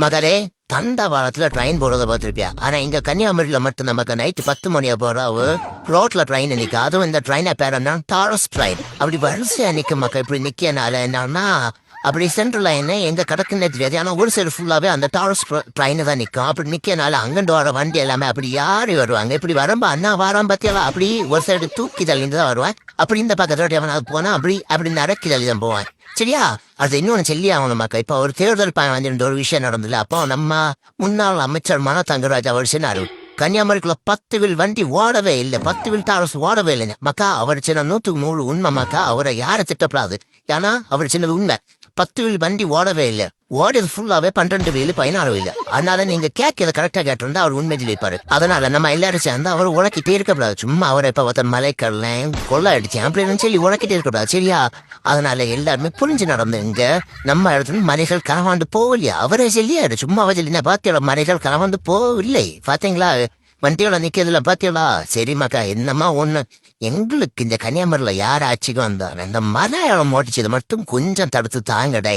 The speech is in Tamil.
மகளே, தண்டவாளத்துல ட்ரெயின் போறத பார்த்திருப்பியா? ஆனா இங்க கன்னியாகுமரியில மட்டும் நமக்கு நைட்டு 10 மணியா போறாவு ரோட்ல ட்ரெயின் நிக்க. அதுவும் இந்த ட்ரெயினை பேர் என்ன, டாரஸ் ட்ரெயின். அப்படி வரிசையா நிக்க மக்கள். இப்படி நிக்கனால என்னன்னா, அப்படி சென்ட்ரல் லைன் எங்க கிடக்குன்னே தெரியாது. ஆனா ஒரு சைடு ஃபுல்லாவே அந்த டாரஸ் ட்ரெயின் தான் நிக்கும். அப்படி நிக்கனால அங்கண்டு வர வண்டி எல்லாமே அப்படி யாரு வருவாங்க. இப்படி வரம்பா அண்ணா வாரம் பத்தியெல்லாம் அப்படி ஒரு சைடு தூக்கி தள்ளிட்டு தான் வருவேன். அப்படி இந்த பக்கத்தோட எவனாவது போனா அப்படி அப்படி நடக்கி தள்ளி தான் போவேன். சரியா? அது இன்னொன்னு சொல்லி ஆகணும் மக்கள். இப்ப ஒரு தேர்தல் வந்து ஒரு விஷயம் நடந்தது. அப்போ நம்ம முன்னாள் அமைச்சர் மனோ தங்கராஜ் அவர் சொன்னாரு, கன்னியாகுமரிக்குள்ள 10 வில் வண்டி ஓடவே இல்லை, 10 வில் டாரஸ் ஓடவே இல்லைங்க மக்கா. அவர் சின்ன 100 உண்மை மக்கா. அவரை யாரை திட்டப்படாது, ஏன்னா அவர் சின்னது உண்மை. 10 வில் வண்டி ஓடவே இல்லை, ஓடியது ஃபுல்லாவே 12 வீல் 16 வீல். அதனால நீங்க கேட்கறத கரெக்டா கேட்டிருந்தா அவர் உண்மை சொல்லியிருப்பாரு. அதனால நம்ம எல்லாரும் சேர்ந்து அவர் உழைக்கிட்டே இருக்கக்கூடாது. சும்மா அவரை இப்ப ஒருத்தர் மலைக்கல்ல கொள்ள அடிச்சேன் அப்படின்னு சொல்லி உழைக்கிட்டே இருக்கக்கூடாது. சரியா? அதனால எல்லாருமே புரிஞ்சு நடந்துங்க. நம்ம இடத்துல மலைகள் கனவாண்டு போகலையா? அவரே சொல்லியாரு. சும்மா சொல்லினா பாத்தியோட மலைகள் கனவாண்டு போகவில்லை. பாத்தீங்களா? வண்டியோட நிக்கிறதுல பாத்தியலா? சரி மக்கா, என்னமா ஒண்ணு, எங்களுக்கு இந்த கன்னியாகுமரியில யார் ஆட்சிக்கு வந்தார், இந்த மலையாளம் ஓட்டிச்சது மட்டும் கொஞ்சம் தடுத்து தாங்கடே.